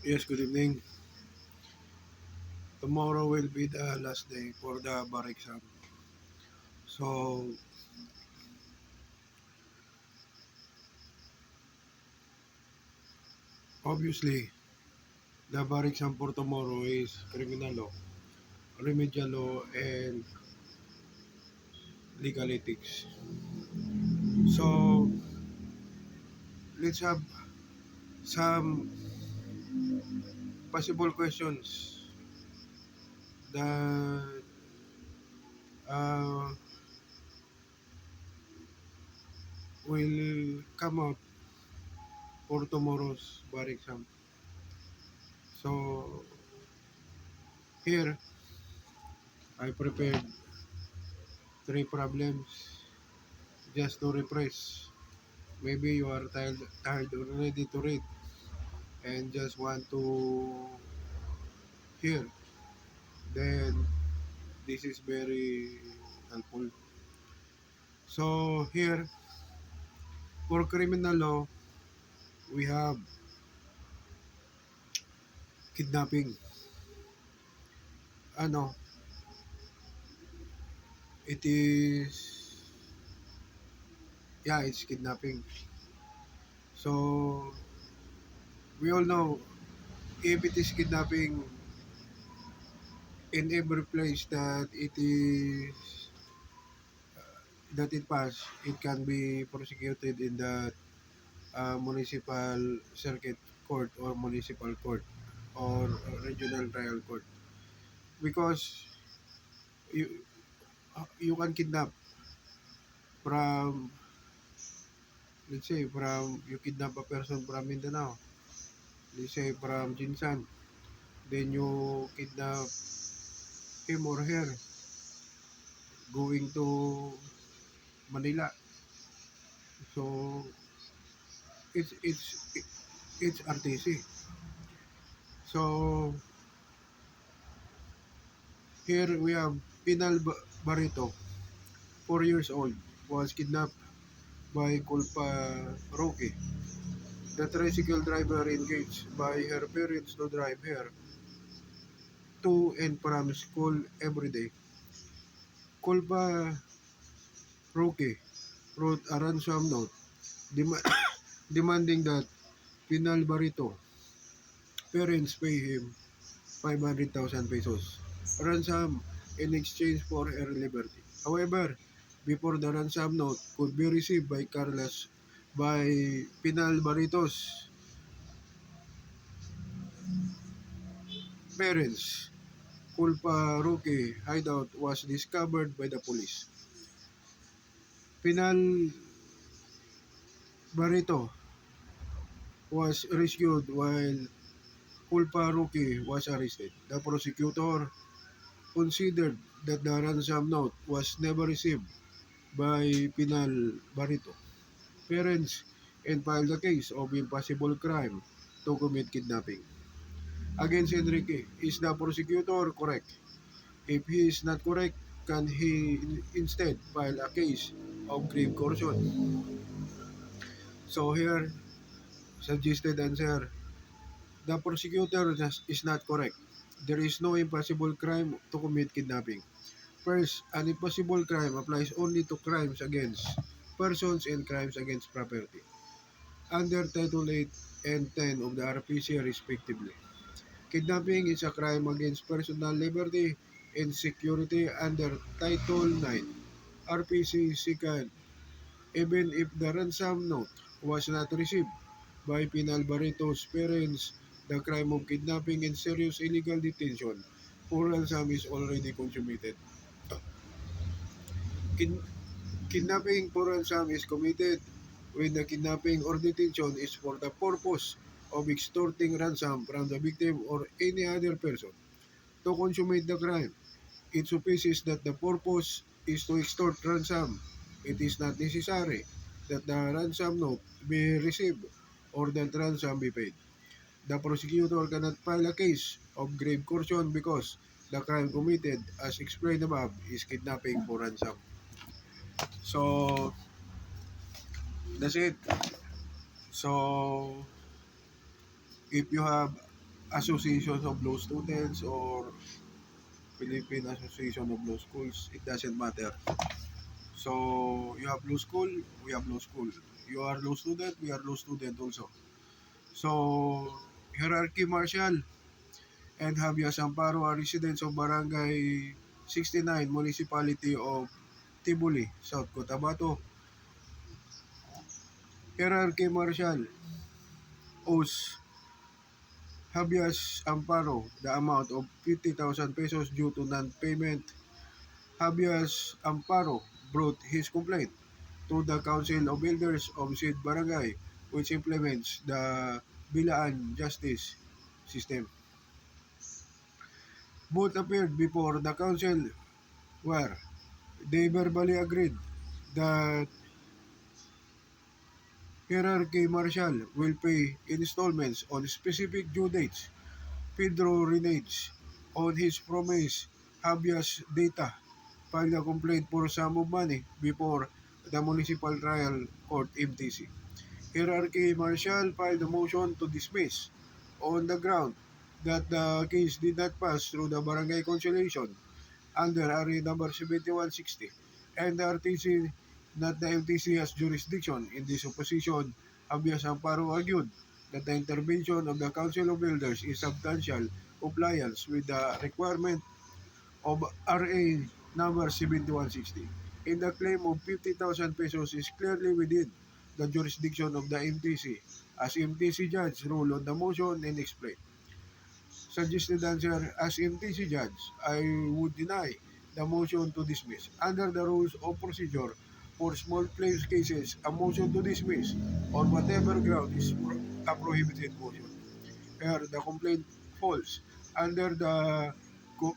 Yes, good evening. Tomorrow will be the last day for the bar exam. So, obviously, the bar exam for tomorrow is criminal law, remedial law, and legal ethics. So, let's have some possible questions that uh, will come out for tomorrow's bar exam. So, here, I prepared three problems just to refresh. Maybe you are tired already to read and just want to hear, then this is very helpful. So here, for criminal law, we have kidnapping. Ano, it is, yeah, it's kidnapping. So we all know if it is kidnapping in every place that it pass, it can be prosecuted in the municipal circuit court or municipal court or regional trial court, because you can kidnap from, let's say, from you kidnap a person from Mindanao, let's say from Jinsan, then you kidnap him or her going to Manila. So it's RTC. So here we have Pinal Barito, 4 years old, was kidnapped by Culpa Roque. The tricycle driver engaged by her parents to drive her to and from school every day. Culpa Roque wrote a ransom note dem- demanding that Pinal Barito parents pay him 500,000 pesos ransom in exchange for her liberty. However, before the ransom note could be received by Pinal Barito's parents, Culpa Roque hideout was discovered by the police. Pinal Barito was rescued while Culpa Roque was arrested. The prosecutor considered that the ransom note was never received by Pinal Barito parents and filed a case of impossible crime to commit kidnapping against Enrique. Is the prosecutor correct? If he is not correct, can he instead file a case of grave coercion? So here, suggested answer, the prosecutor is not correct. There is no impossible crime to commit kidnapping. First, an impossible crime applies only to crimes against persons and crimes against property, under Title 8 and 10 of the RPC respectively. Kidnapping is a crime against personal liberty and security under Title 9 RPC second, even if the ransom note was not received by Pinal Barreto's parents. The crime of kidnapping and serious illegal detention for ransom is already consummated. Kid- Kidnapping for ransom is committed when the kidnapping or detention is for the purpose of extorting ransom from the victim or any other person. To consummate the crime, it suffices that the purpose is to extort ransom. It is not necessary that the ransom note be received or that ransom be paid. The prosecutor cannot file a case of grave coercion because the crime committed, as explained above, is kidnapping for ransom. So, that's it. So, if you have Association of Law Students or Philippine Association of Law Schools, it doesn't matter. So you have law school, we have law school. You are law student, we are law student also. So hierarchy martial and Javier Amparo are residents of Barangay 69, Municipality of Tibuli, South Cotabato. Hierarchy martial owes Habeas Amparo the amount of 50,000 pesos due to non-payment. Habeas Amparo brought his complaint to the Council of Elders of said barangay, which implements the Bilaan justice system. Both appeared before the council where they verbally agreed that Hierarchy Marshal will pay installments on specific due dates. Pedro reneged on his promise. Habeas Data filed a complaint for sum of money before the Municipal Trial Court MTC. Hierarchy Marshal filed a motion to dismiss on the ground that the case did not pass through the barangay conciliation under RA number 7160 and the RTC, not the MTC, has jurisdiction in this opposition. Habeas Amparo argued that the intervention of the Council of Elders is substantial compliance with the requirement of RA number 7160. In the claim of 50,000 pesos is clearly within the jurisdiction of the MTC, as MTC judge ruled on the motion and explained. Suggested answer, as MTC judge, I would deny the motion to dismiss. Under the rules of procedure for small claims cases, a motion to dismiss on whatever ground is a prohibited motion. Here, the complaint falls under the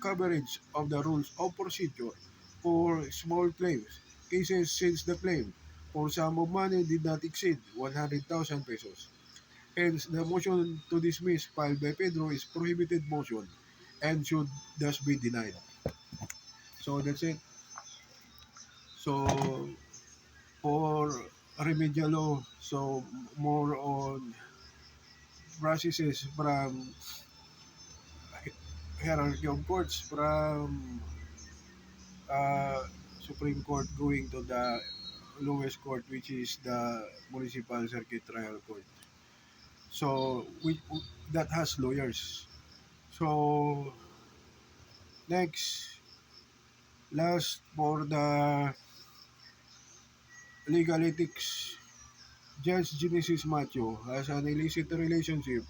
coverage of the rules of procedure for small claims cases since the claim for sum of money did not exceed 100,000 pesos. Hence, the motion to dismiss filed by Pedro is prohibited motion and should thus be denied. So that's it. So for remedial law, so more on processes from hierarchy of courts from uh, Supreme Court going to the lowest court, which is the Municipal Circuit Trial Court. So that has lawyers. So next, last for the legal ethics, Judge Genesis Macho has an illicit relationship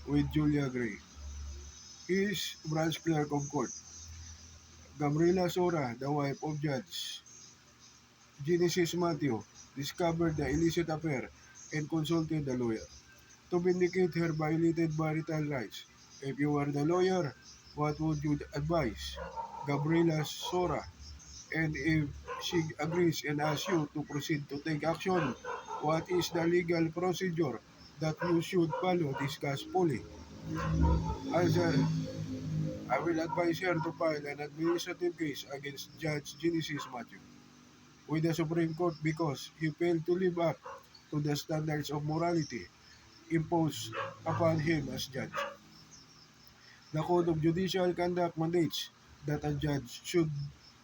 with Julia Gray. He is branch clerk of court. Gabriela Sora, the wife of Judge Genesis Matthew, discovered the illicit affair and consulted the lawyer to vindicate her violated marital rights. If you were the lawyer, what would you advise? Gabriela Sora, and if she agrees and asks you to proceed to take action, what is the legal procedure that you should follow? Discuss fully. Answer, I will advise her to file an administrative case against Judge Genesis Matthew with the Supreme Court because he failed to live up to the standards of morality imposed upon him as judge. The Code of Judicial Conduct mandates that a judge should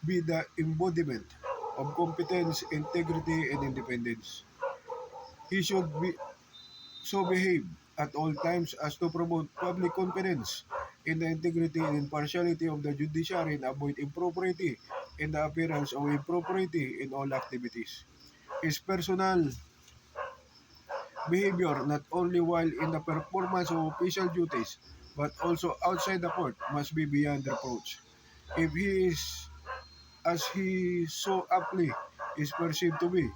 be the embodiment of competence, integrity, and independence. He should be so behave at all times as to promote public confidence in the integrity and impartiality of the judiciary and avoid impropriety and the appearance of impropriety in all activities. His personal behavior, not only while in the performance of official duties, but also outside the court, must be beyond reproach. If he is, as he so aptly is perceived to be,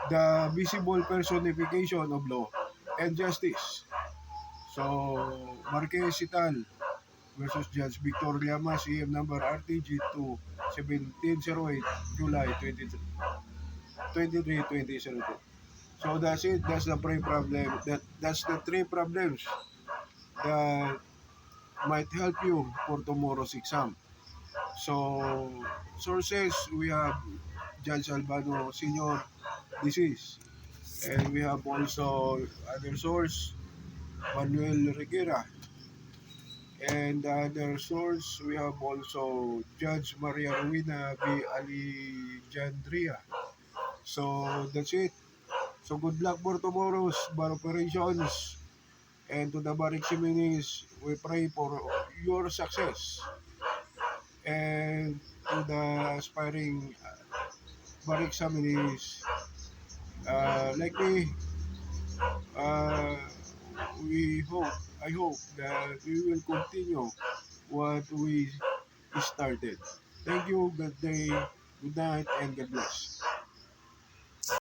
the visible personification of law and justice. So, Marquez et al. Versus Judge Victor Llamas, EM number RTG 2 1708 July 23, 2002. So that's it. That's the three problem. That's the three problems that might help you for tomorrow's exam. So sources, we have Judge Albano Senior Disease, and we have also other source Manuel Reguera, And the other source, we have also Judge Maria Ruina B. Alejandria. So that's it. So good luck for tomorrow's bar operations. And to the bar examinees, we pray for your success. And to the aspiring bar examinees, like me, uh, I hope that we will continue what we started. Thank you, good day, good night, and God bless.